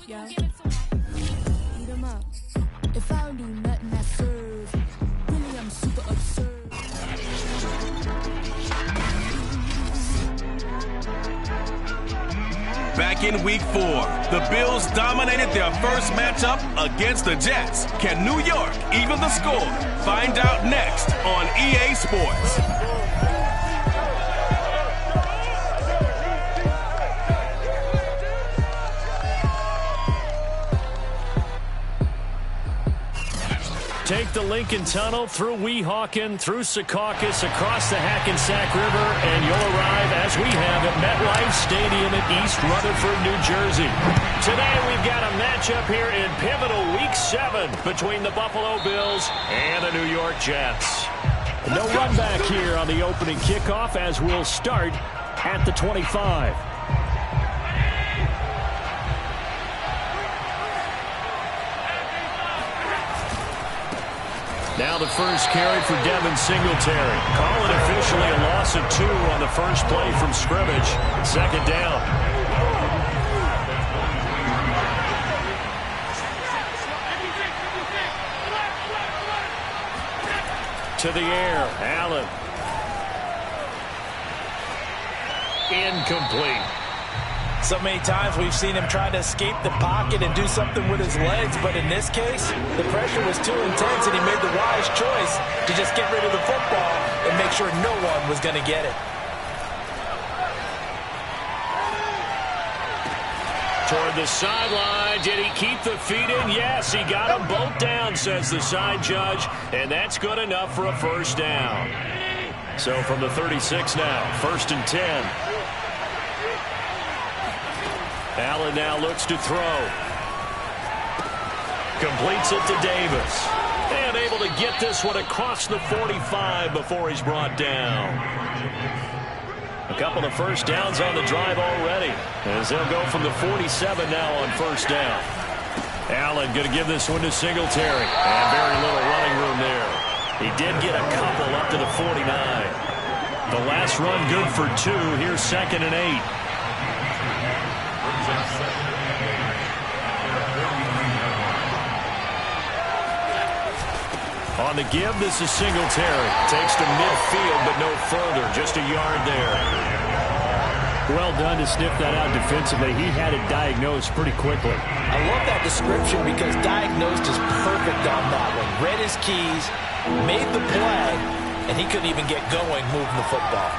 yo. Eat 'em up. If I don't do nothing, I serve. Really, I'm super absurd. Back in Week 4, the Bills dominated their first matchup against the Jets. Can New York even the score? Find out next on EA Sports. Take the Lincoln Tunnel through Weehawken, through Secaucus, across the Hackensack River, and you'll arrive, as we have, at MetLife Stadium in East Rutherford, New Jersey. Today we've got a matchup here in pivotal Week 7 between the Buffalo Bills and the New York Jets. No run back here on the opening kickoff as we'll start at the 25. Now the first carry for Devin Singletary. Call it officially a loss of 2 on the first play from scrimmage. Second down. To the air. Allen. Incomplete. So many times we've seen him try to escape the pocket and do something with his legs, but in this case, the pressure was too intense and he made the wise choice to just get rid of the football and make sure no one was going to get it. Toward the sideline. Did he keep the feet in? Yes, he got them both down, says the side judge, and that's good enough for a first down. So from the 36 now, 1st and 10. Allen now looks to throw. Completes it to Davis. And able to get this one across the 45 before he's brought down. A couple of first downs on the drive already, as they'll go from the 47 now on first down. Allen going to give this one to Singletary. And very little running room there. He did get a couple up to the 49. The last run good for 2. Here's 2nd and 8. On the give, this is Singletary. Takes to midfield, but no further. Just a yard there. Well done to sniff that out defensively. He had it diagnosed pretty quickly. I love that description because diagnosed is perfect on that one. Read his keys, made the play, and he couldn't even get going moving the football.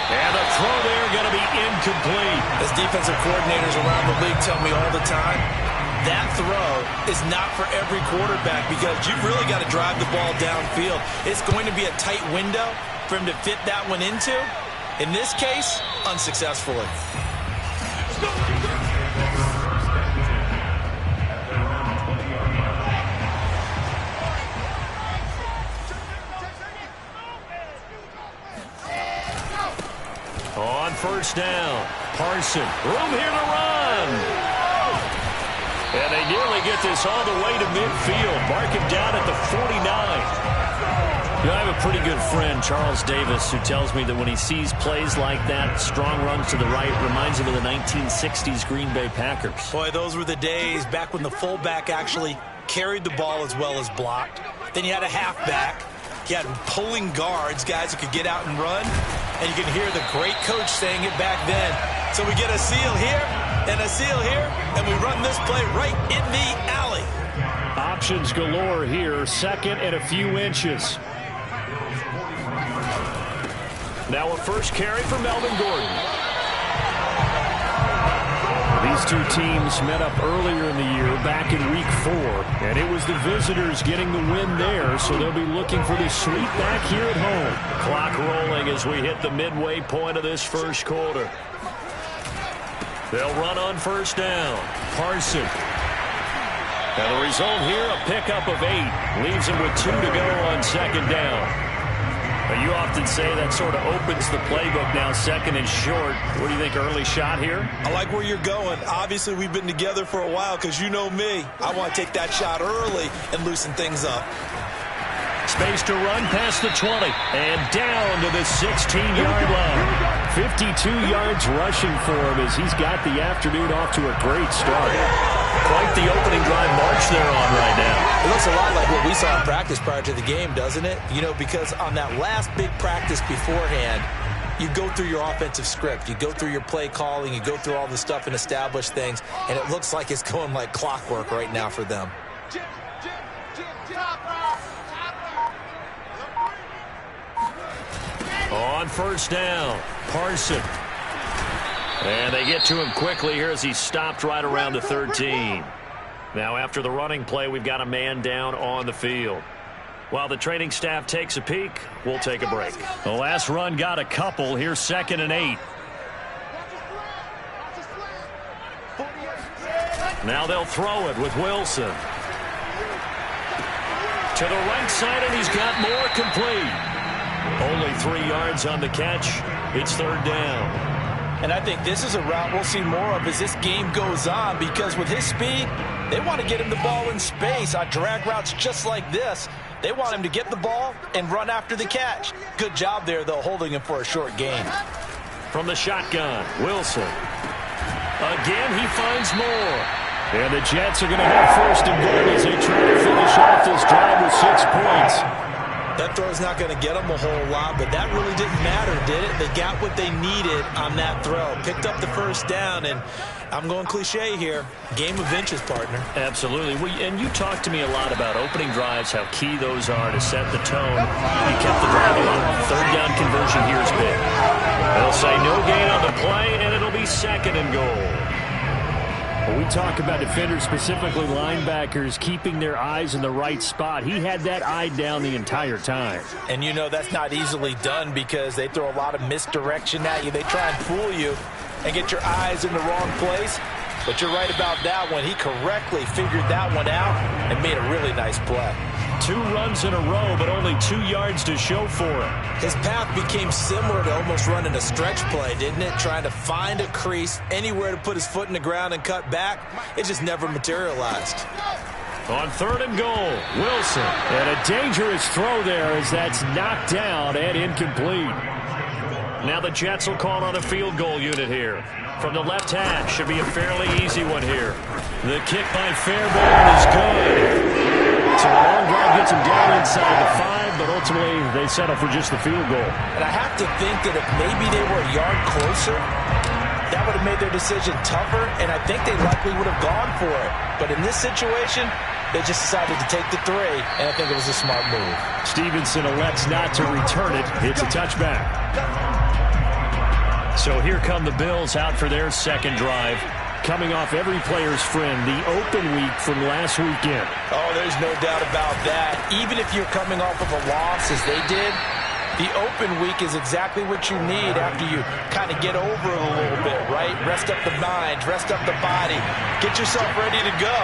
And the throw there going to be incomplete. As defensive coordinators around the league tell me all the time, that throw is not for every quarterback because you've really got to drive the ball downfield. It's going to be a tight window for him to fit that one into. In this case, unsuccessfully. On first down, Parson. Room here to run. And they nearly get this all the way to midfield. Mark him down at the 49. You know, I have a pretty good friend, Charles Davis, who tells me that when he sees plays like that, strong runs to the right, reminds him of the 1960s Green Bay Packers. Boy, those were the days back when the fullback actually carried the ball as well as blocked. Then you had a halfback. You had pulling guards, guys who could get out and run. And you can hear the great coach saying it back then. So we get a seal here and a seal here, and we run this play right in the alley. Options galore here. 2nd and a few inches. Now a first carry for Melvin Gordon. These two teams met up earlier in the year, back in Week 4, and it was the visitors getting the win there, so they'll be looking for the sweep back here at home. Clock rolling as we hit the midway point of this first quarter. They'll run on first down. Parson. And the result here, a pickup of 8. Leaves him with 2 to go on second down. But you often say that sort of opens the playbook now, 2nd and short. What do you think, early shot here? I like where you're going. Obviously, we've been together for a while because you know me. I want to take that shot early and loosen things up. Space to run past the 20 and down to the 16-yard line. 52 yards rushing for him as he's got the afternoon off to a great start. Quite the opening drive march they're on right now. It looks a lot like what we saw in practice prior to the game, doesn't it? You know, because on that last big practice beforehand, you go through your offensive script. You go through your play calling. You go through all the stuff and establish things. And it looks like it's going like clockwork right now for them. On first down, Parson. And they get to him quickly here as he's stopped right around the 13. Now after the running play, we've got a man down on the field. While the training staff takes a peek, we'll take a break. The last run got a couple. Here's 2nd and 8. Now they'll throw it with Wilson. To the right side, and he's got more complete. Only 3 yards on the catch. It's 3rd down. And I think this is a route we'll see more of as this game goes on, because with his speed, they want to get him the ball in space on drag routes just like this. They want him to get the ball and run after the catch. Good job there, though, holding him for a short gain. From the shotgun, Wilson. Again, he finds more. And the Jets are going to have 1st and goal as they try to finish off this drive with 6 points. That throw's not going to get them a whole lot, but that really didn't matter, did it? They got what they needed on that throw. Picked up the 1st down, and I'm going cliche here. Game of inches, partner. Absolutely. And you talked to me a lot about opening drives, how key those are to set the tone. You kept the drive alive. 3rd down conversion here is big. They'll say no gain on the play, and it'll be 2nd and goal. When we talk about defenders, specifically linebackers, keeping their eyes in the right spot, he had that eye down the entire time. And you know that's not easily done because they throw a lot of misdirection at you. They try and fool you and get your eyes in the wrong place. But you're right about that one. He correctly figured that one out and made a really nice play. 2 runs in a row, but only 2 yards to show for it. His path became similar to almost running a stretch play, didn't it? Trying to find a crease, anywhere to put his foot in the ground and cut back. It just never materialized. On 3rd and goal, Wilson. And a dangerous throw there as that's knocked down and incomplete. Now the Jets will call on a field goal unit here. From the left hash, should be a fairly easy one here. The kick by Fairbairn is good. So a long drive gets him down inside the 5, but ultimately they settle for just the field goal. And I have to think that if maybe they were a yard closer, that would have made their decision tougher, and I think they likely would have gone for it. But in this situation, they just decided to take the 3, and I think it was a smart move. Stevenson elects not to return it. It's a touchback. So here come the Bills out for their 2nd drive. Coming off every player's friend, the open week from last weekend. Oh, there's no doubt about that. Even if you're coming off of a loss as they did, the open week is exactly what you need after you kind of get over it a little bit, right? Rest up the mind, rest up the body, get yourself ready to go.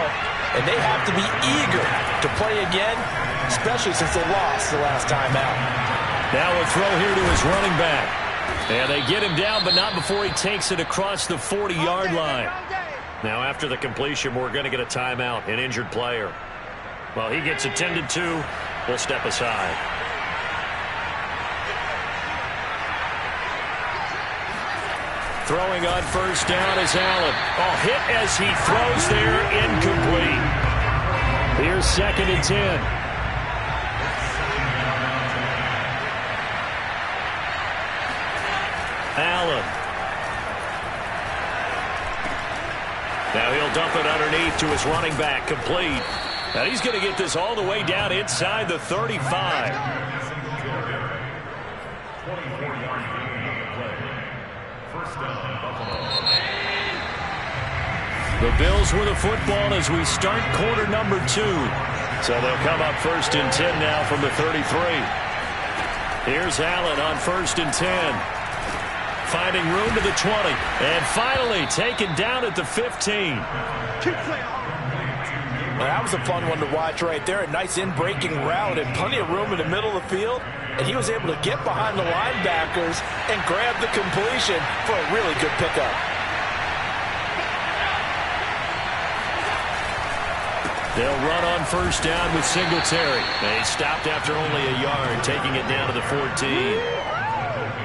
And they have to be eager to play again, especially since they lost the last time out. Now a throw here to his running back. And they get him down, but not before he takes it across the 40-yard line. Now, after the completion, we're going to get a timeout, an injured player. Well, he gets attended to. We'll step aside. Throwing on 1st down is Allen. Oh, hit as he throws there, incomplete. Here's 2nd and 10. Allen. Now he'll dump it underneath to his running back, complete. Now he's going to get this all the way down inside the 35. The Bills with the football as we start quarter number 2. So they'll come up 1st and 10 now from the 33. Here's Allen on 1st and 10. Finding room to the 20. And finally taken down at the 15. Well, that was a fun one to watch right there. A nice in-breaking route and plenty of room in the middle of the field. And he was able to get behind the linebackers and grab the completion for a really good pickup. They'll run on 1st down with Singletary. They stopped after only a yard, taking it down to the 14.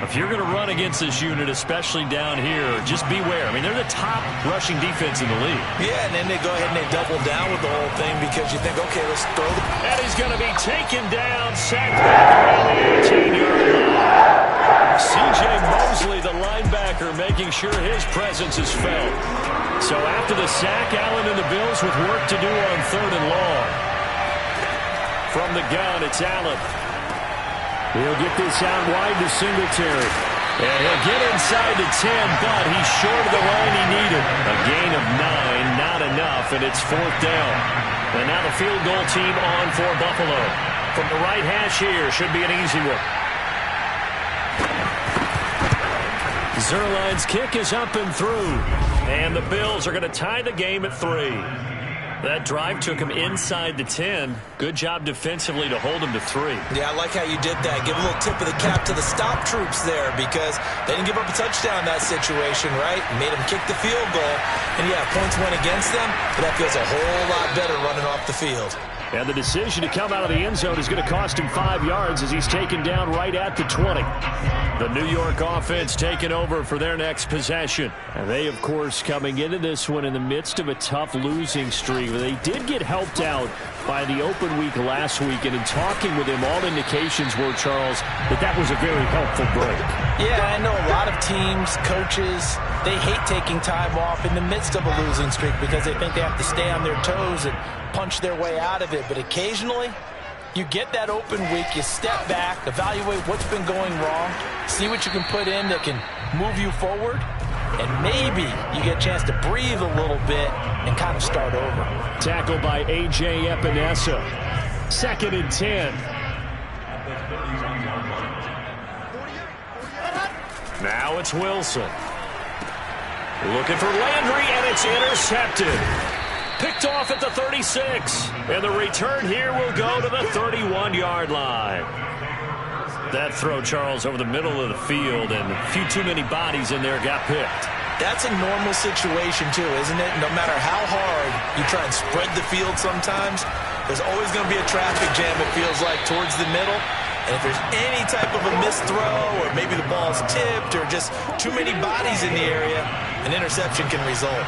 If you're going to run against this unit, especially down here, just beware. I mean, they're the top rushing defense in the league. Yeah, and then they go ahead and they double down with the whole thing because you think, okay, let's throw the... And he's going to be taken down, sacked back around the 18-yard line. C.J. Mosley, the linebacker, making sure his presence is felt. So after the sack, Allen and the Bills with work to do on 3rd and long. From the gun, it's Allen. He'll get this out wide to Singletary. And he'll get inside the 10, but he's short of the line he needed. A gain of 9, not enough, and it's 4th down. And now the field goal team on for Buffalo. From the right hash here, should be an easy one. Zuerlein's kick is up and through. And the Bills are going to tie the game at 3. That drive took him inside the 10. Good job defensively to hold him to 3. Yeah, I like how you did that. Give a little tip of the cap to the stop troops there because they didn't give up a touchdown in that situation, right? Made them kick the field goal. And, yeah, points went against them, but that feels a whole lot better running off the field. And the decision to come out of the end zone is going to cost him 5 yards as he's taken down right at the 20. The New York offense taking over for their next possession. And they, of course, coming into this one in the midst of a tough losing streak. They did get helped out by the open week last week. And in talking with him, all indications were, Charles, that was a very helpful break. Yeah, I know a lot of teams, coaches, they hate taking time off in the midst of a losing streak because they think they have to stay on their toes and punch their way out of it. But occasionally, you get that open week, you step back, evaluate what's been going wrong, see what you can put in that can move you forward, and maybe you get a chance to breathe a little bit and kind of start over. Tackled by A.J. Epinesa. 2nd and 10. Now it's Wilson. Looking for Landry, and it's intercepted. Picked off at the 36. And the return here will go to the 31-yard line. That throw, Charles, over the middle of the field, and a few too many bodies in there got picked. That's a normal situation, too, isn't it? No matter how hard you try and spread the field sometimes, there's always going to be a traffic jam, it feels like, towards the middle. And if there's any type of a missed throw or maybe the ball's tipped or just too many bodies in the area, an interception can result.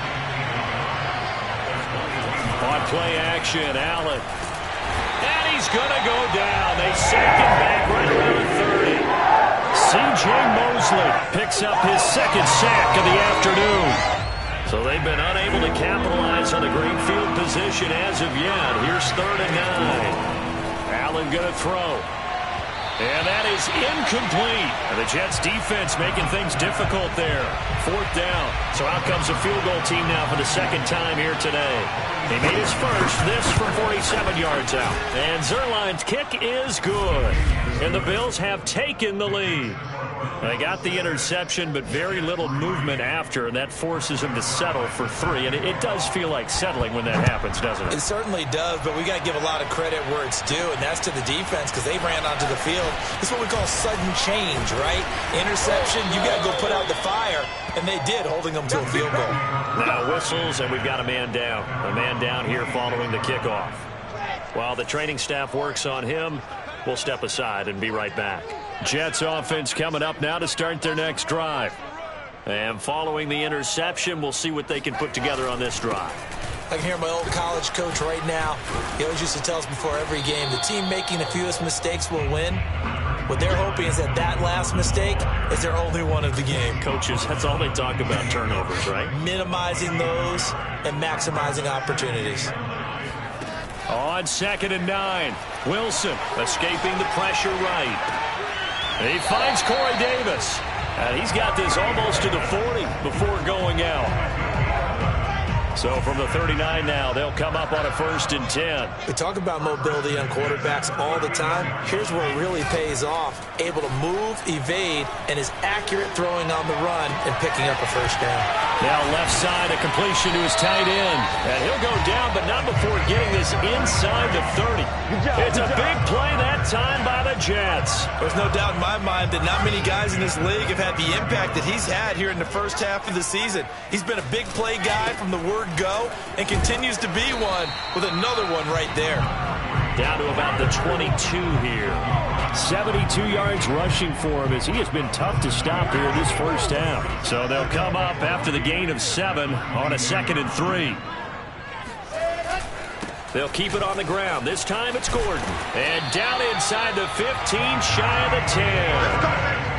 On play action, Allen. And he's going to go down. They sack him back right around 30. C.J. Mosley picks up his 2nd sack of the afternoon. So they've been unable to capitalize on the great field position as of yet. Here's 3rd and 9. Allen going to throw. And that is incomplete. And the Jets defense making things difficult there. 4th down. So out comes the field goal team now for the 2nd time here today. He made his first, this from 47 yards out. And Zuerlein's kick is good. And the Bills have taken the lead. They got the interception, but very little movement after, and that forces him to settle for 3. And it does feel like settling when that happens, doesn't it? It certainly does, but we got to give a lot of credit where it's due, and that's to the defense because they ran onto the field. This is what we call sudden change, right? Interception, you got to go put out the fire, and they did, holding them to a field goal. Now whistles, and we've got a man down. A man down here following the kickoff. While the training staff works on him, we'll step aside and be right back. Jets offense coming up now to start their next drive. And following the interception, we'll see what they can put together on this drive. I can hear my old college coach right now. He always used to tell us before every game, the team making the fewest mistakes will win. What they're hoping is that that last mistake is their only one of the game. Coaches, that's all they talk about, turnovers, right? Minimizing those and maximizing opportunities. On 2nd and 9, Wilson escaping the pressure right. He finds Corey Davis. And he's got this almost to the 40 before going out. So from the 39 now, they'll come up on a 1st and 10. We talk about mobility on quarterbacks all the time. Here's where it really pays off. Able to move, evade, and is accurate throwing on the run and picking up a 1st down. Now left side, a completion to his tight end. And he'll go down, but not before getting this inside the 30. It's a big play that time by the Jets. There's no doubt in my mind that not many guys in this league have had the impact that he's had here in the first half of the season. He's been a big play guy from the word go and continues to be one with another one right there. Down to about the 22 here. 72 yards rushing for him as he has been tough to stop here this first half. So they'll come up after the gain of 7 on a 2nd and 3. They'll keep it on the ground. This time it's Gordon. And down inside the 15, shy of the 10.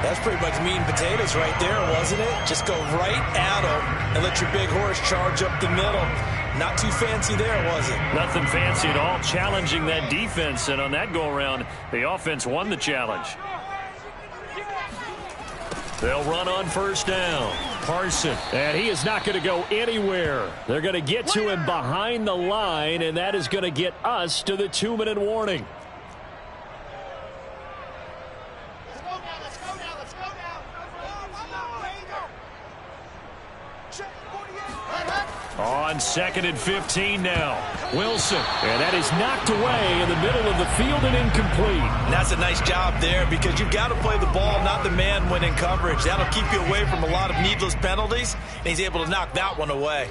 That's pretty much meat and potatoes right there, wasn't it? Just go right at him and let your big horse charge up the middle. Not too fancy there, was it? Nothing fancy at all, challenging that defense. And on that go-around, the offense won the challenge. They'll run on first down. Parson, and he is not going to go anywhere. They're going to get to him behind the line, and that is going to get us to the 2-minute warning. On 2nd and 15 now. Wilson. And that is knocked away in the middle of the field and incomplete. And that's a nice job there because you've got to play the ball, not the man when in coverage. That'll keep you away from a lot of needless penalties, and he's able to knock that one away.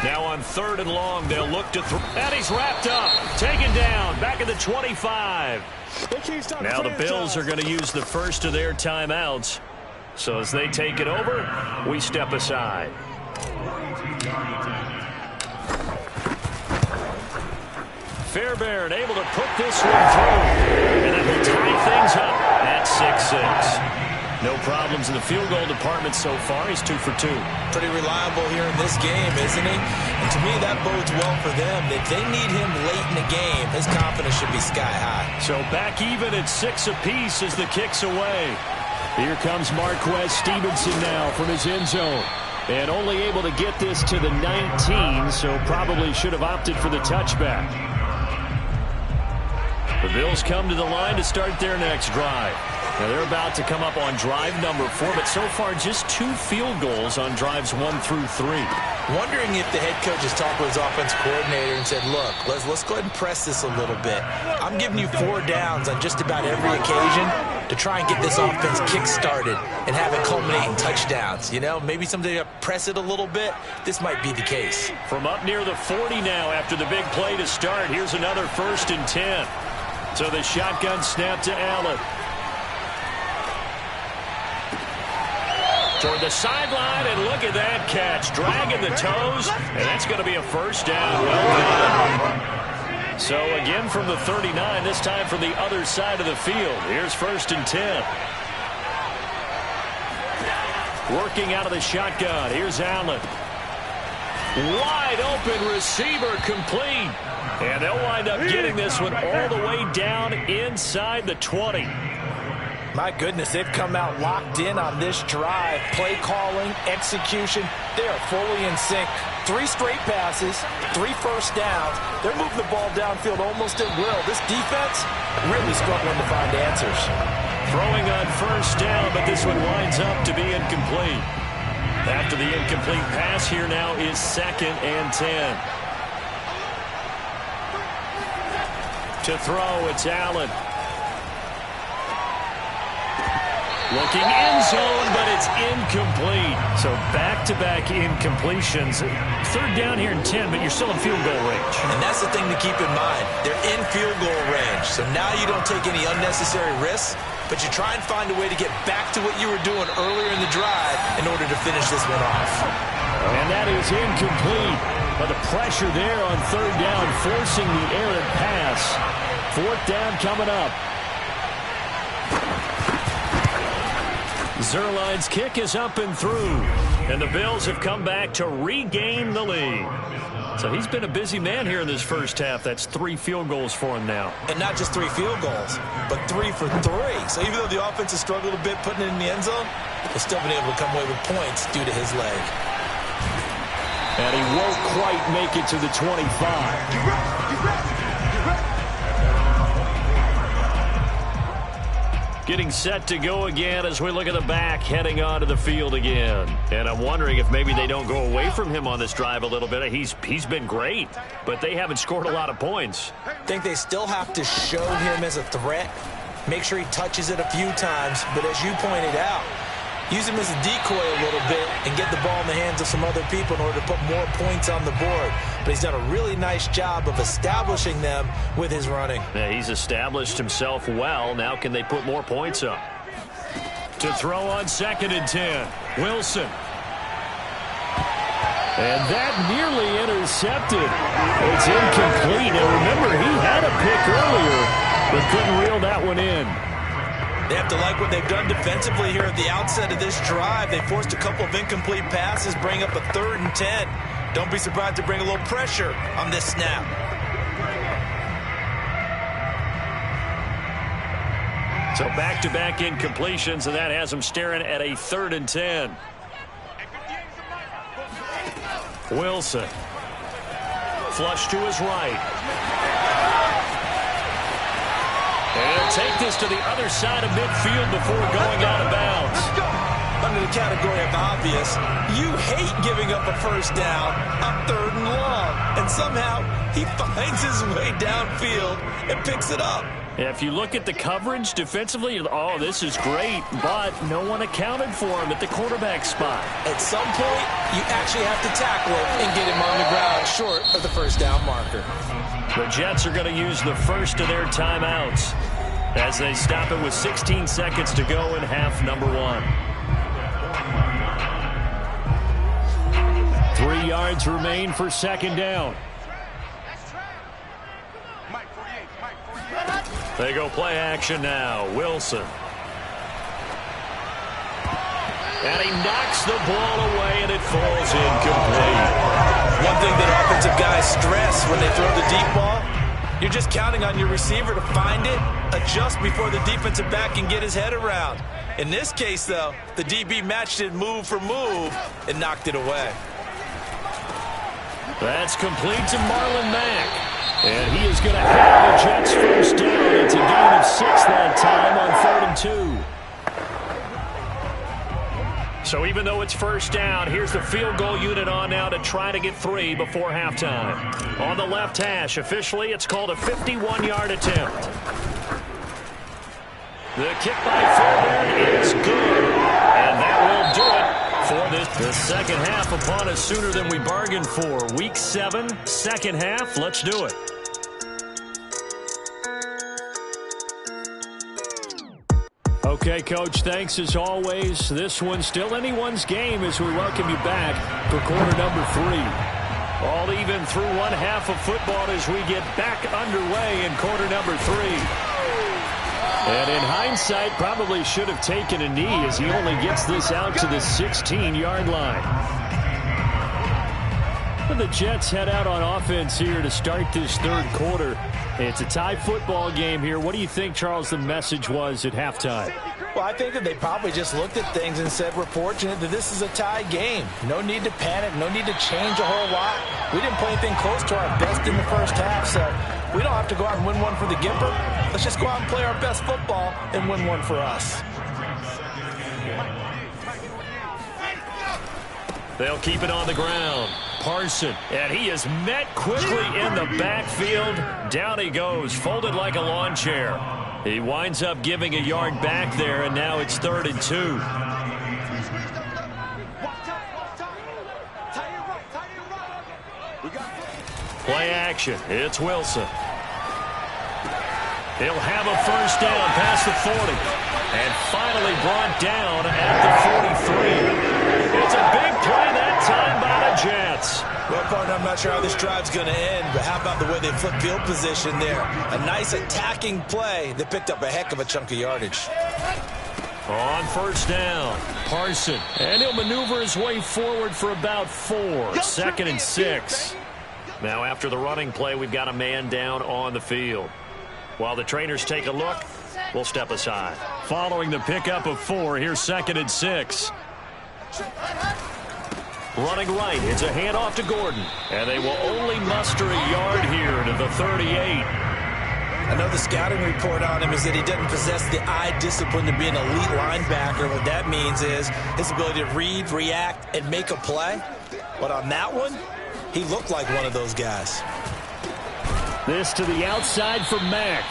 Now on 3rd and long, they'll look to throw. And he's wrapped up. Taken down. Back at the 25. Now the Bills are going to use the first of their timeouts. So as they take it over, we step aside. Fairbairn able to put this one through. And that will tie things up at 6-6. No problems in the field goal department so far. He's 2 for 2. Pretty reliable here in this game, isn't he? And to me, that bodes well for them. If they need him late in the game, his confidence should be sky high. So back even at 6 apiece as the kick's away. Here comes Marquez Stevenson now from his end zone. And only able to get this to the 19, so probably should have opted for the touchback. The Bills come to the line to start their next drive. Now they're about to come up on drive number 4, but so far just 2 field goals on drives 1 through 3. Wondering if the head coach has talked with his offense coordinator and said, look, let's go ahead and press this a little bit. I'm giving you 4 downs on just about every occasion to try and get this offense kick-started and have it culminate in touchdowns. You know, maybe someday press it a little bit. This might be the case. From up near the 40 now after the big play to start, here's another 1st and 10. So the shotgun snap to Allen. Toward the sideline, and look at that catch. Dragging the toes, and that's going to be a first down. Well done. So again from the 39, this time from the other side of the field. Here's 1st and 10. Working out of the shotgun. Here's Allen. Wide open receiver complete. And they'll wind up getting this one all the way down inside the 20. My goodness, they've come out locked in on this drive. Play calling, execution, they are fully in sync. 3 straight passes, 3 first downs. They're moving the ball downfield almost at will. This defense really struggling to find answers. Throwing on first down, but this one winds up to be incomplete. After the incomplete pass, here now is 2nd and 10. To throw, it's Allen. Looking end zone, but it's incomplete. So back-to-back incompletions. 3rd down here and 10, but you're still in field goal range. And that's the thing to keep in mind. They're in field goal range. So now you don't take any unnecessary risks, but you try and find a way to get back to what you were doing earlier in the drive in order to finish this one off. And that is incomplete. But the pressure there on 3rd down, forcing the errant pass. 4th down coming up. Zerline's kick is up and through. And the Bills have come back to regain the lead. So he's been a busy man here in this first half. That's 3 field goals for him now. And not just 3 field goals, but 3 for 3. So even though the offense has struggled a bit putting it in the end zone, they've still been able to come away with points due to his leg. And he won't quite make it to the 25. Getting set to go again as we look at the back heading onto the field again. And I'm wondering if maybe they don't go away from him on this drive a little bit. He's been great, but they haven't scored a lot of points. I think they still have to show him as a threat, make sure he touches it a few times. But as you pointed out, use him as a decoy a little bit and get the ball in the hands of some other people in order to put more points on the board. But he's done a really nice job of establishing them with his running. Yeah, he's established himself well. Now can they put more points up? To throw on 2nd and 10. Wilson. And that nearly intercepted. It's incomplete. And remember, he had a pick earlier, but couldn't reel that one in. They have to like what they've done defensively here at the outset of this drive. They forced a couple of incomplete passes, bring up a 3rd and 10. Don't be surprised to bring a little pressure on this snap. So back-to-back incompletions, and that has them staring at a 3rd and 10. Wilson. Flush to his right. And he'll take this to the other side of midfield before going out of bounds. Under the category of obvious, you hate giving up a first down on 3rd and long. And somehow he finds his way downfield and picks it up. Yeah, if you look at the coverage defensively, oh, this is great, but no one accounted for him at the quarterback spot. At some point, you actually have to tackle him and get him on the ground short of the first down marker. The Jets are going to use the first of their timeouts as they stop it with 16 seconds to go in half number 1. 3 yards remain for 2nd down. They go play action now. Wilson. And he knocks the ball away, and it falls incomplete. One thing that offensive guys stress when they throw the deep ball, you're just counting on your receiver to find it, adjust before the defensive back can get his head around. In this case, though, the DB matched it move for move and knocked it away. That's complete to Marlon Mack. And he is going to have the Jets first down. It's a gain of 6 that time on 3rd and 2. So even though it's first down, here's the field goal unit on now to try to get 3 before halftime. On the left hash, officially, it's called a 51-yard attempt. The kick by Fairbairn is good. And that will do it for this. The second half upon us sooner than we bargained for. Week 7, second half. Let's do it. Okay, Coach, thanks as always. This one's still anyone's game as we welcome you back for quarter number 3. All even through one half of football as we get back underway in quarter number 3. And in hindsight, probably should have taken a knee as he only gets this out to the 16-yard line. But the Jets head out on offense here to start this 3rd quarter. It's a tie football game here. What do you think, Charles, the message was at halftime? Well, I think that they probably just looked at things and said, we're fortunate that this is a tie game. No need to panic. No need to change a whole lot. We didn't play anything close to our best in the first half, so we don't have to go out and win one for the Gipper. Let's just go out and play our best football and win one for us. They'll keep it on the ground. Parson, and he is met quickly in the backfield. Down he goes, folded like a lawn chair. He winds up giving a yard back there, and now it's 3rd and 2. Play action. It's Wilson. He'll have a first down past the 40. And finally brought down at the 43. It's a big play that time by the Jets. Well, partner, I'm not sure how this drive's going to end, but how about the way they flip field position there? A nice attacking play that picked up a heck of a chunk of yardage. On first down, Parson. And he'll maneuver his way forward for about 4. 2nd and 6. Now after the running play, we've got a man down on the field. While the trainers take a look, we'll step aside. Following the pickup of 4, here's 2nd and 6. Running right, it's a handoff to Gordon. And they will only muster a yard here to the 38. I know the scouting report on him is that he doesn't possess the eye discipline to be an elite linebacker. What that means is his ability to read, react, and make a play. But on that one, he looked like one of those guys. This to the outside for Mack.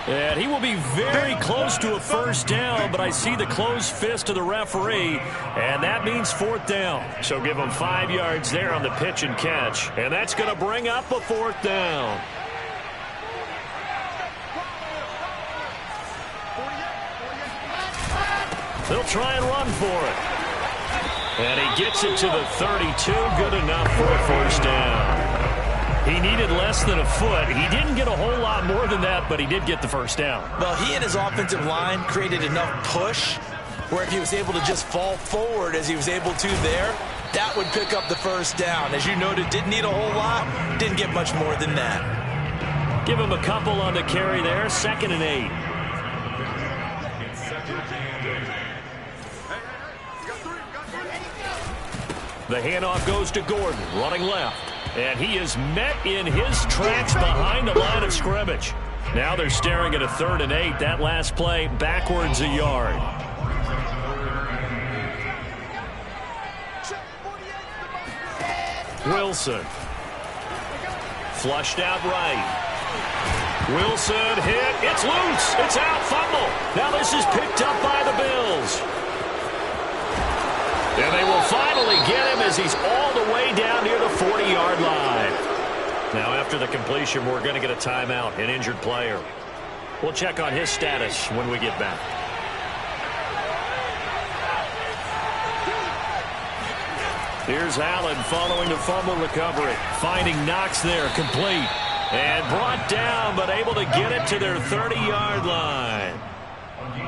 And he will be very close to a first down, but I see the closed fist of the referee, and that means 4th down. So give him 5 yards there on the pitch and catch, and that's going to bring up a 4th down. They'll try and run for it. And he gets it to the 32, good enough for a first down. He needed less than a foot. He didn't get a whole lot more than that, but he did get the first down. Well, he and his offensive line created enough push where if he was able to just fall forward as he was able to there, that would pick up the first down. As you noted, didn't need a whole lot, didn't get much more than that. Give him a couple on the carry there, 2nd and 8. The handoff goes to Gordon, running left. And he is met in his tracks behind the line of scrimmage. Now they're staring at a 3rd and 8. That last play, backwards a yard. Wilson. Flushed out right. Wilson hit. It's loose. It's out. Fumble. Now this is picked up by the Bills. And they will finally get him as he's all the way down near the 40-yard line. Now after the completion, we're going to get a timeout, an injured player. We'll check on his status when we get back. Here's Allen following the fumble recovery. Finding Knox there, complete. And brought down, but able to get it to their 30-yard line.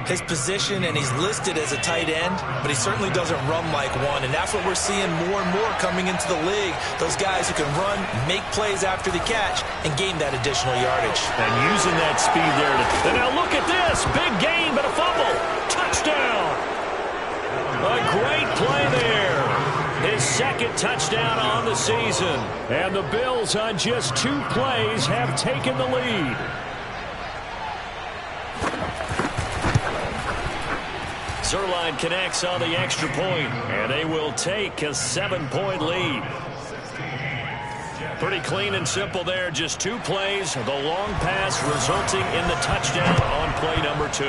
His position, and he's listed as a tight end, but he certainly doesn't run like one, and that's what we're seeing more and more coming into the league. Those guys who can run, make plays after the catch, and gain that additional yardage. And using that speed there. And now look at this. Big gain, but a fumble. Touchdown. A great play there. His 2nd touchdown on the season. And the Bills on just 2 plays have taken the lead. Zerline connects on the extra point, and they will take a 7-point lead. Pretty clean and simple there. Just 2 plays. The long pass resulting in the touchdown on play number 2.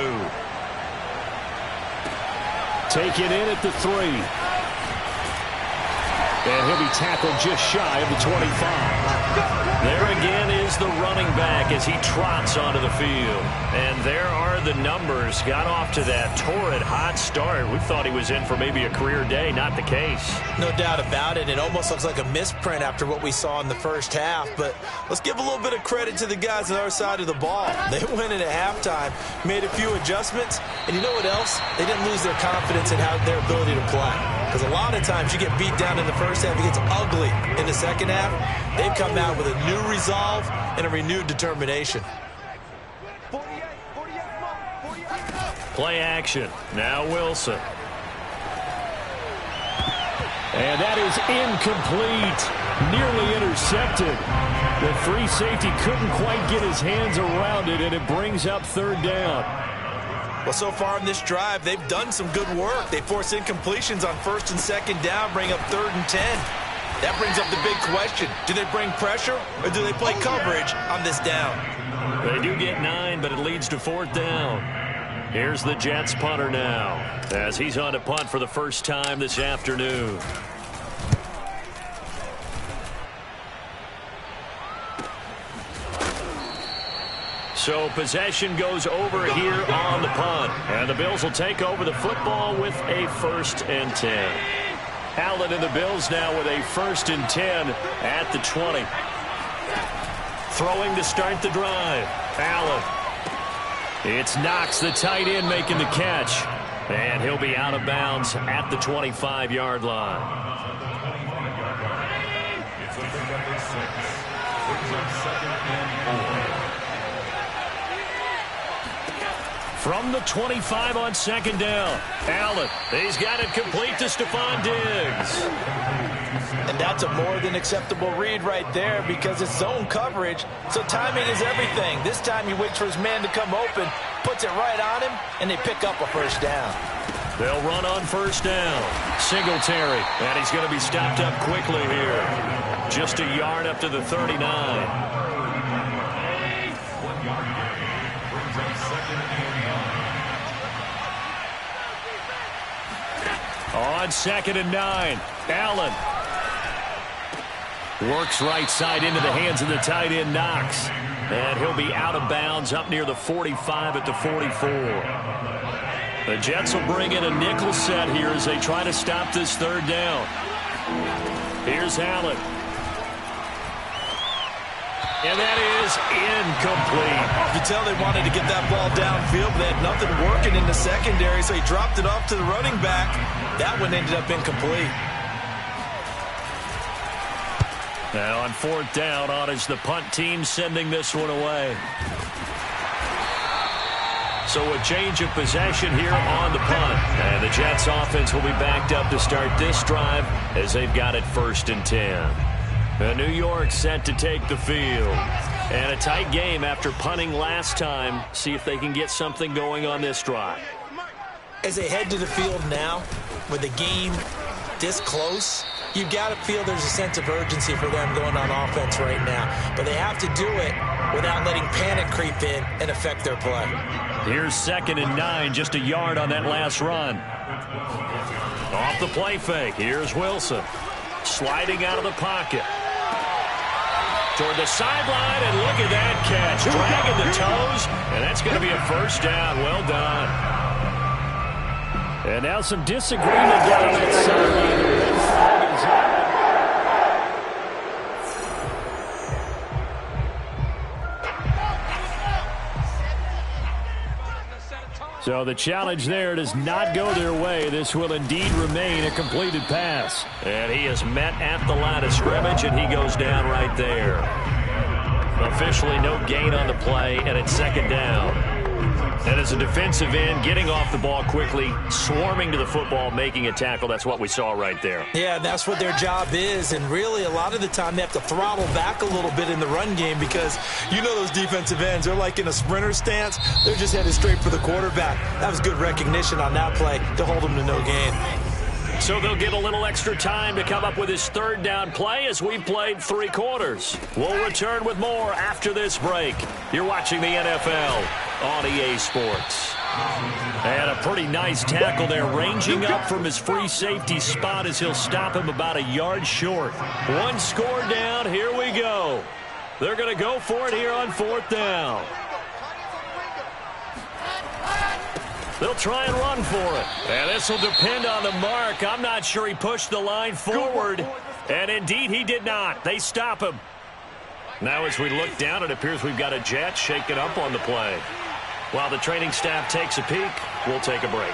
Taken in at the 3. And he'll be tackled just shy of the 25. There again is the running back as he trots onto the field. And there are the numbers. Got off to that torrid hot start. We thought he was in for maybe a career day. Not the case. No doubt about it. It almost looks like a misprint after what we saw in the first half. But let's give a little bit of credit to the guys on our side of the ball. They went in at halftime, made a few adjustments. And you know what else? They didn't lose their confidence in their ability to play. Because a lot of times you get beat down in the first half, it gets ugly in the second half. They've come out with a new resolve and a renewed determination. Play action. Now Wilson. And that is incomplete. Nearly intercepted. The free safety couldn't quite get his hands around it, and it brings up 3rd down. Well, so far in this drive, they've done some good work. They force incompletions on 1st and 2nd down, bring up 3rd and 10. That brings up the big question. Do they bring pressure, or do they play coverage on this down? They do get 9, but it leads to 4th down. Here's the Jets punter now, as he's on to punt for the first time this afternoon. So possession goes over here on the punt. And the Bills will take over the football with a 1st and 10. Allen and the Bills now with a 1st and 10 at the 20. Throwing to start the drive. Allen. It's Knox, the tight end, making the catch. And he'll be out of bounds at the 25-yard line. From the 25 on 2nd down. Allen, he's got it complete to Stephon Diggs. And that's a more than acceptable read right there because it's zone coverage, so timing is everything. This time he waits for his man to come open, puts it right on him, and they pick up a 1st down. They'll run on 1st down. Singletary, and he's going to be stopped up quickly here. Just a yard up to the 39. On 2nd and 9, Allen. Works right side into the hands of the tight end, Knox. And he'll be out of bounds up near the 45 at the 44. The Jets will bring in a nickel set here as they try to stop this 3rd down. Here's Allen. And that is incomplete. You can tell they wanted to get that ball downfield, but they had nothing working in the secondary, so he dropped it off to the running back. That one ended up incomplete. Now on 4th down, on is the punt team sending this one away. So a change of possession here on the punt. And the Jets offense will be backed up to start this drive as they've got it 1st and 10. New York set to take the field. And a tight game after punting last time. See if they can get something going on this drive. As they head to the field now, with the game this close, you've got to feel there's a sense of urgency for them going on offense right now. But they have to do it without letting panic creep in and affect their play. Here's 2nd and 9, just a yard on that last run. Off the play fake, here's Wilson. Sliding out of the pocket. Toward the sideline, and look at that catch. Dragging the toes, and that's going to be a 1st down. Well done. And now some disagreement down that sideline. So the challenge there does not go their way. This will indeed remain a completed pass. And he is met at the line of scrimmage, and he goes down right there. Officially no gain on the play, and it's 2nd down. And as a defensive end, getting off the ball quickly, swarming to the football, making a tackle, that's what we saw right there. Yeah, that's what their job is, and really a lot of the time they have to throttle back a little bit in the run game because you know those defensive ends, they're like in a sprinter stance. They're just headed straight for the quarterback. That was good recognition on that play to hold them to no gain. So they'll get a little extra time to come up with his 3rd down play as we played 3 quarters. We'll return with more after this break. You're watching the NFL on EA Sports. And a pretty nice tackle there, ranging up from his free safety spot as he'll stop him about a yard short. 1 score down, here we go. They're going to go for it here on 4th down. They'll try and run for it. And this will depend on the mark. I'm not sure he pushed the line forward. And indeed, he did not. They stop him. Now as we look down, it appears we've got a Jet shaken up on the play. While the training staff takes a peek, we'll take a break.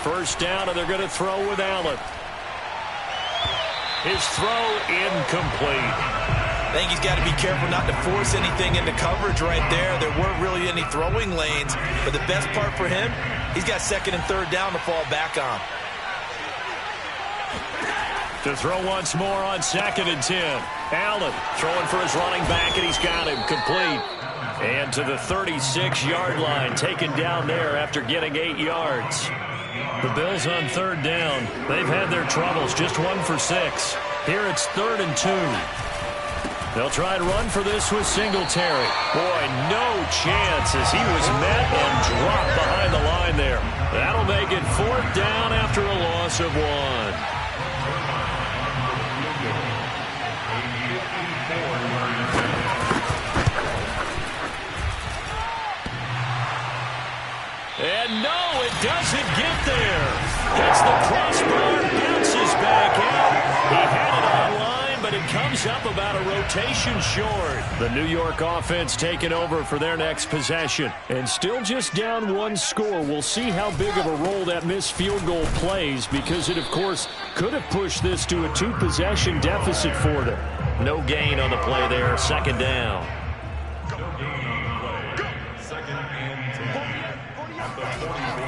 1st down, and they're going to throw with Allen. His throw incomplete. I think he's got to be careful not to force anything into coverage right there. There weren't really any throwing lanes, but the best part for him, he's got 2nd and 3rd down to fall back on. To throw once more on 2nd and 10. Allen throwing for his running back, and he's got him complete. And to the 36-yard line, taken down there after getting 8 yards. The Bills on 3rd down. They've had their troubles, just 1 for 6. Here it's 3rd and 2. They'll try and run for this with Singletary. Boy, no chance as he was met and dropped behind the line there. That'll make it 4th down after a loss of 1. And no, it doesn't get there. Hits the crossbar, bounces back out. He had it online, but it comes up about a rotation short. The New York offense taking over for their next possession. And still just down 1 score. We'll see how big of a role that missed field goal plays because it, of course, could have pushed this to a 2-possession deficit for them. No gain on the play there, 2nd down.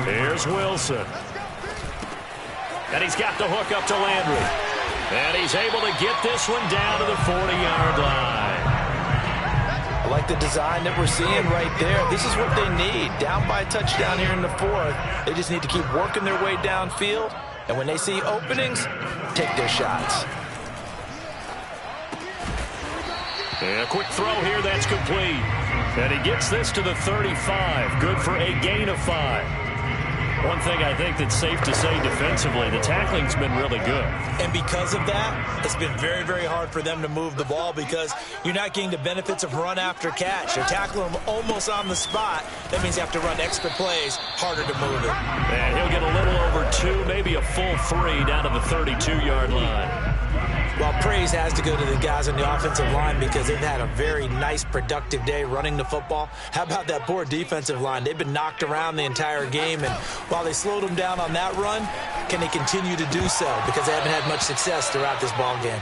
Here's Wilson. And he's got the hook up to Landry. And he's able to get this one down to the 40-yard line. I like the design that we're seeing right there. This is what they need. Down by a touchdown here in the 4th. They just need to keep working their way downfield. And when they see openings, take their shots. And a quick throw here, that's complete. And he gets this to the 35. Good for a gain of 5. One thing I think that's safe to say defensively, the tackling's been really good. And because of that, it's been very, very hard for them to move the ball because you're not getting the benefits of run after catch. You're tackling them almost on the spot. That means you have to run extra plays, harder to move it. And he'll get a little over 2, maybe a full 3 down to the 32-yard line. Well, praise has to go to the guys on the offensive line because they've had a very nice, productive day running the football. How about that poor defensive line? They've been knocked around the entire game, and while they slowed them down on that run, can they continue to do so? Because they haven't had much success throughout this ball game.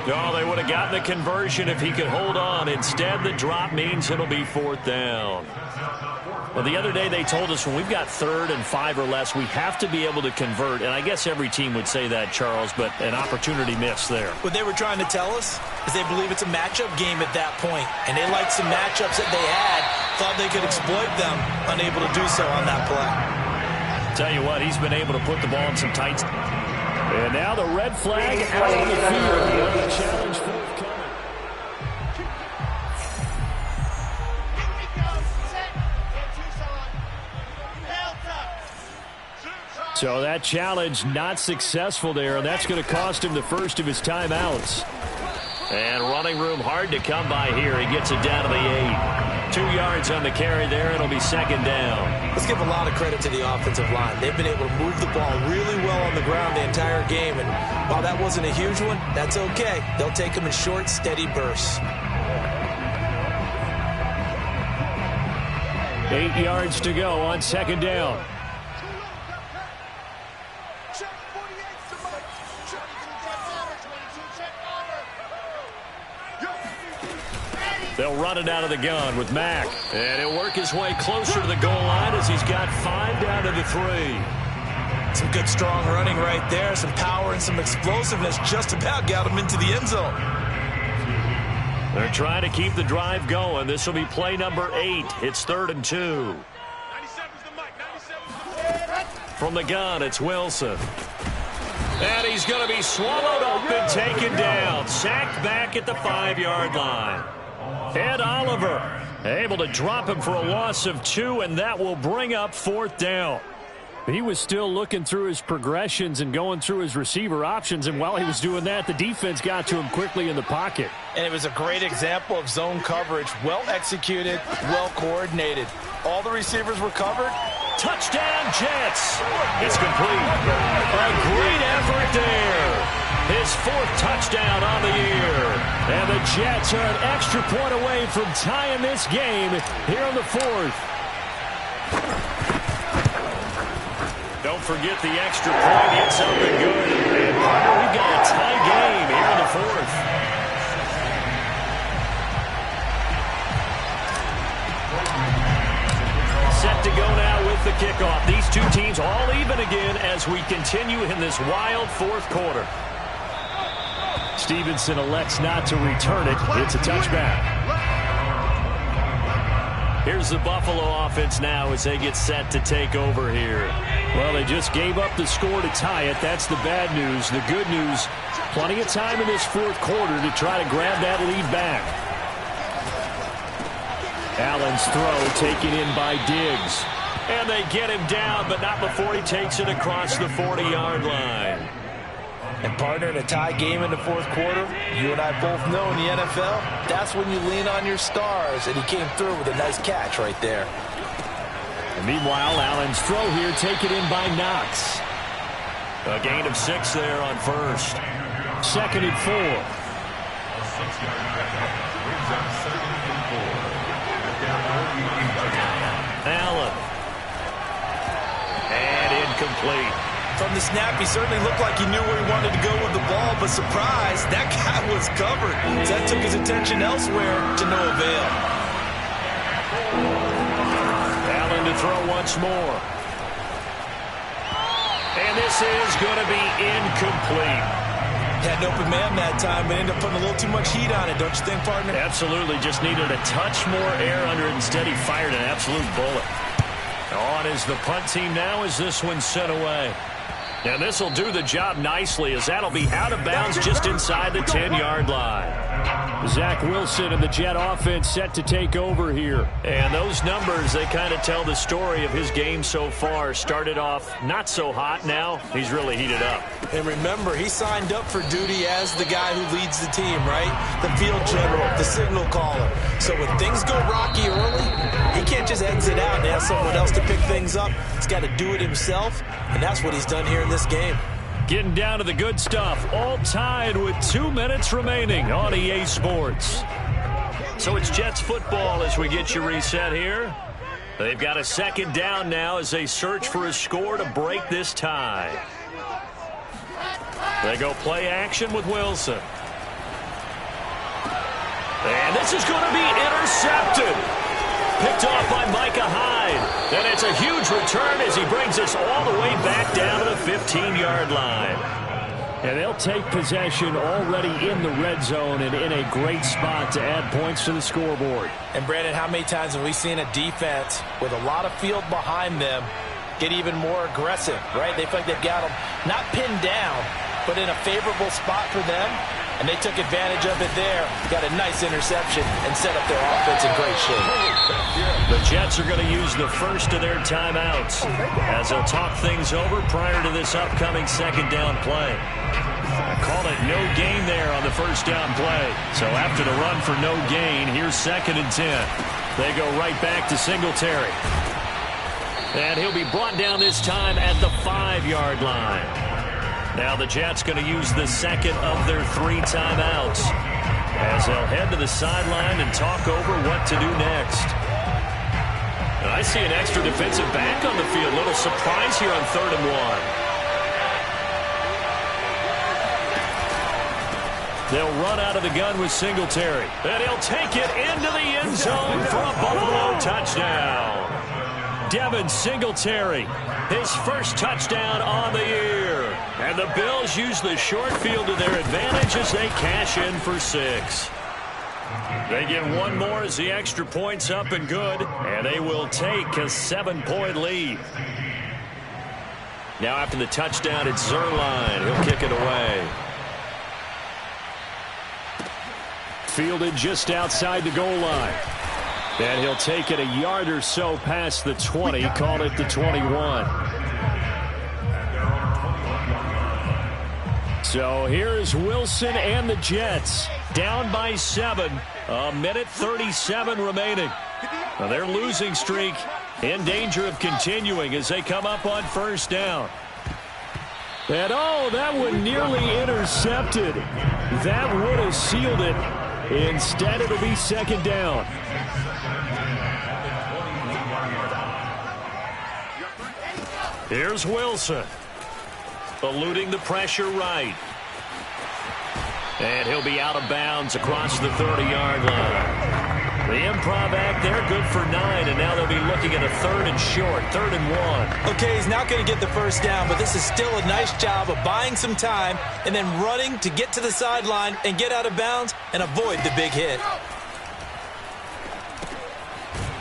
No, they would have gotten the conversion if he could hold on. Instead, the drop means it'll be 4th down. Well, the other day they told us when we've got 3rd and 5 or less, we have to be able to convert. And I guess every team would say that, Charles, but an opportunity missed there. What they were trying to tell us is they believe it's a matchup game at that point. And they liked some matchups that they had, thought they could exploit them, unable to do so on that play. Tell you what, he's been able to put the ball in some tight. And now the red flag out on the field. The challenge forthcoming. So that challenge not successful there, and that's going to cost him the first of his timeouts. And running room hard to come by here. He gets it down to the 8. 2 yards on the carry there. It'll be 2nd down. Let's give a lot of credit to the offensive line. They've been able to move the ball really well on the ground the entire game. And while that wasn't a huge one, that's okay. They'll take them in short, steady bursts. 8 yards to go on 2nd down. They'll run it out of the gun with Mack. And he'll work his way closer to the goal line as he's got 5 down to the 3. Some good, strong running right there. Some power and some explosiveness just about got him into the end zone. They're trying to keep the drive going. This will be play number 8. It's 3rd and 2. From the gun, it's Wilson. And he's going to be swallowed up and taken down. Sacked back at the 5-yard line. Ed Oliver able to drop him for a loss of 2, and that will bring up 4th down. He was still looking through his progressions and going through his receiver options, and while he was doing that, the defense got to him quickly in the pocket. And it was a great example of zone coverage. Well executed, well coordinated. All the receivers were covered. Touchdown, Jets. It's complete. A great effort there. His 4th touchdown on the year. And the Jets are an extra point away from tying this game here on the 4th. Don't forget the extra point. It's something good. And Punter, we've got a tie game here in the 4th. Set to go now with the kickoff. These two teams all even again as we continue in this wild 4th quarter. Stevenson elects not to return it. It's a touchback. Here's the Buffalo offense now as they get set to take over here. Well, they just gave up the score to tie it. That's the bad news. The good news, plenty of time in this 4th quarter to try to grab that lead back. Allen's throw taken in by Diggs. And they get him down, but not before he takes it across the 40-yard line. And partner, in a tie game in the 4th quarter, you and I both know in the NFL, that's when you lean on your stars. And he came through with a nice catch right there. And meanwhile, Allen's throw here taken in by Knox. A gain of 6 there on 1st. 2nd and 4. Allen. And incomplete. From the snap, he certainly looked like he knew where he wanted to go with the ball, but surprise, that guy was covered. So that took his attention elsewhere to no avail. Allen to throw once more. And this is going to be incomplete. Had an open man that time, but ended up putting a little too much heat on it, don't you think, partner? Absolutely. Just needed a touch more air under it. Instead, he fired an absolute bullet. On is the punt team now as this one's sent away. And this will do the job nicely, as that'll be out of bounds just inside the 10-yard line. Zach Wilson and the Jet offense set to take over here. And those numbers, they kind of tell the story of his game so far. Started off not so hot. Now he's really heated up. And remember, he signed up for duty as the guy who leads the team, right? The field general, the signal caller. So when things go rocky early, he can't just exit out and ask someone else to pick things up. He's got to do it himself, and that's what he's done here in this game. Getting down to the good stuff, all tied with 2 minutes remaining on EA Sports. So it's Jets football as we get you reset here. They've got a second down now as they search for a score to break this tie. They go play action with Wilson. And this is going to be intercepted. Picked off by Micah Hyde. And it's a huge return as he brings us all the way back down to the 15-yard line. And they'll take possession already in the red zone and in a great spot to add points to the scoreboard. And, Brandon, how many times have we seen a defense with a lot of field behind them get even more aggressive, right? They feel like they've got them not pinned down, but in a favorable spot for them. And they took advantage of it there. Got a nice interception and set up their offense in great shape. The Jets are going to use the first of their timeouts as they'll talk things over prior to this upcoming second down play. I call it no gain there on the first down play. So after the run for no gain, here's 2nd and 10. They go right back to Singletary. And he'll be brought down this time at the 5-yard line. Now the Jets going to use the second of their 3 timeouts as they'll head to the sideline and talk over what to do next. And I see an extra defensive back on the field. Little surprise here on 3rd and 1. They'll run out of the gun with Singletary. And he'll take it into the end zone for a Buffalo touchdown. Devin Singletary, his first touchdown on the year. And the Bills use the short field to their advantage as they cash in for 6. They get one more as the extra point's up and good. And they will take a 7-point lead. Now after the touchdown, it's Zerline. He'll kick it away. Fielded just outside the goal line. And he'll take it a yard or so past the 20, call it the 21. So here's Wilson and the Jets, down by 7, a minute 37 remaining. Now their losing streak in danger of continuing as they come up on first down. And oh, that one nearly intercepted. That would have sealed it. Instead, it'll be second down. Here's Wilson, eluding the pressure right. And he'll be out of bounds across the 30-yard line. The improv act there, good for 9, and now they'll be looking at a 3rd and short, 3rd and 1. Okay, he's not going to get the first down, but this is still a nice job of buying some time and then running to get to the sideline and get out of bounds and avoid the big hit.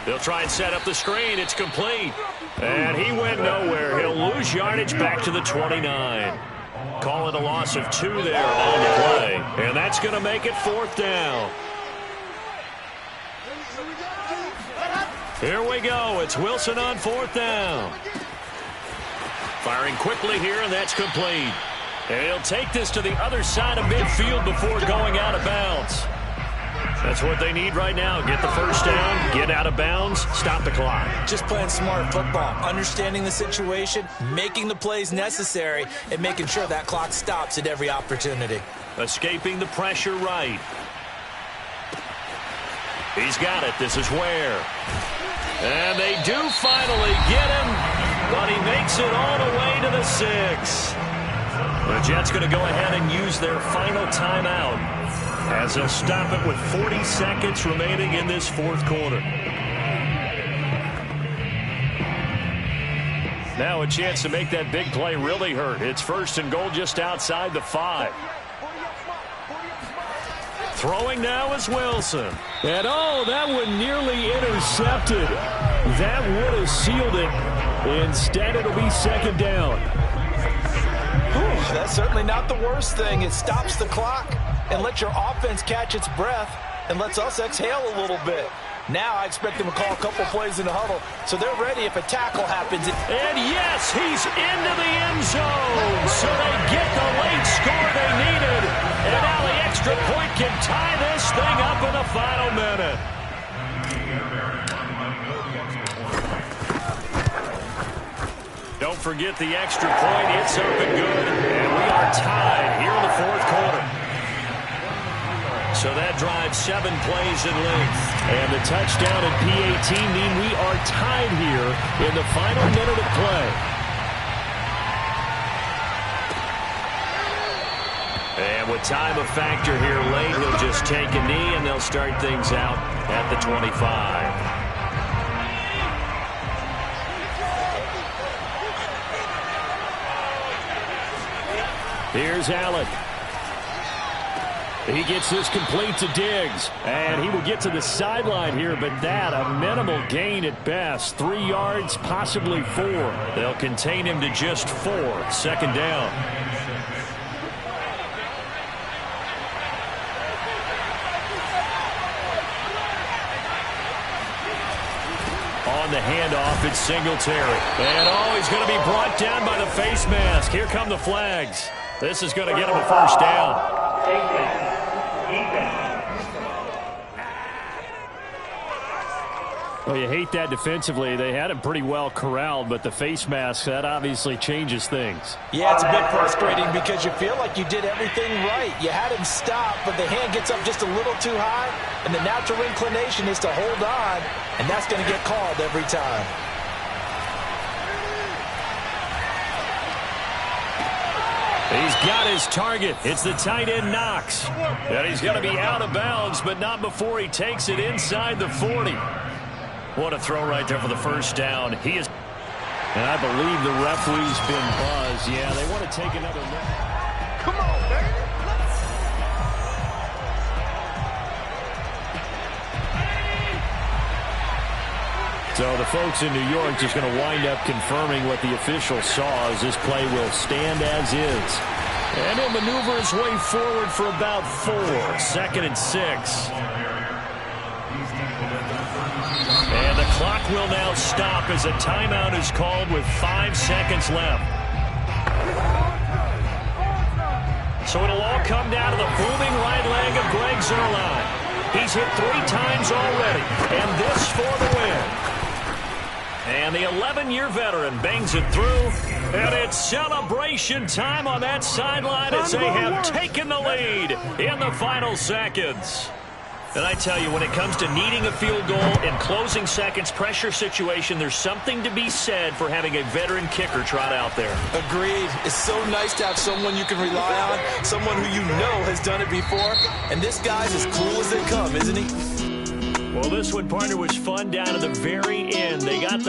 They'll try and set up the screen. It's complete. And he went nowhere. He'll lose yardage back to the 29. Call it a loss of 2 there on the play. And that's going to make it 4th down. Here we go. It's Wilson on 4th down. Firing quickly here, and that's complete. And he'll take this to the other side of midfield before going out of bounds. That's what they need right now. Get the first down, get out of bounds, stop the clock. Just playing smart football, understanding the situation, making the plays necessary, and making sure that clock stops at every opportunity. Escaping the pressure right. He's got it. This is Ware. And they do finally get him, but he makes it all the way to the 6. The Jets going to go ahead and use their final timeout as they'll stop it with 40 seconds remaining in this 4th quarter. Now a chance to make that big play really hurt. It's 1st and goal just outside the 5. Throwing now is Wilson. And oh, that one nearly intercepted. That would have sealed it. Instead, it'll be second down. That's certainly not the worst thing. It stops the clock and lets your offense catch its breath and lets us exhale a little bit. Now I expect them to call a couple plays in the huddle, so they're ready if a tackle happens. And yes, he's into the end zone. So they get the late score they needed. And now the extra point can tie this thing up in the final minute. Don't forget the extra point. It's up and good. And we are tied here in the fourth quarter. So that drives 7 plays in length. And the touchdown and PAT mean we are tied here in the final minute of play. And with time a factor here late, he'll just take a knee and they'll start things out at the 25. Here's Allen. He gets this complete to Diggs. And he will get to the sideline here, but that a minimal gain at best. 3 yards, possibly 4. They'll contain him to just 4. Second down. On the handoff, it's Singletary. And he's going to be brought down by the face mask. Here come the flags. This is going to get him a first down. Well, you hate that defensively. They had him pretty well corralled, but the face mask, that obviously changes things. Yeah, it's a bit frustrating because you feel like you did everything right. You had him stop, but the hand gets up just a little too high, and the natural inclination is to hold on, and that's going to get called every time. He's got his target. It's the tight end Knox. And he's going to be out of bounds, but not before he takes it inside the 40. What a throw right there for the first down. He is. And I believe the referee's been buzzed. Yeah, they want to take another look. Come on, baby. So the folks in New York just going to wind up confirming what the official saw as this play will stand as is. And he'll maneuver his way forward for about 4. 2nd and 6. And the clock will now stop as a timeout is called with 5 seconds left. So it'll all come down to the booming right leg of Greg Zuerlein. He's hit 3 times already, and this for the win. And the 11-year veteran bangs it through, and it's celebration time on that sideline as they have taken the lead in the final seconds. And I tell you, when it comes to needing a field goal in closing seconds, pressure situation, there's something to be said for having a veteran kicker trot out there. Agreed. It's so nice to have someone you can rely on, someone who you know has done it before. And this guy's as cool as they come, isn't he? Well, this one, partner, was fun down to the very end. They got the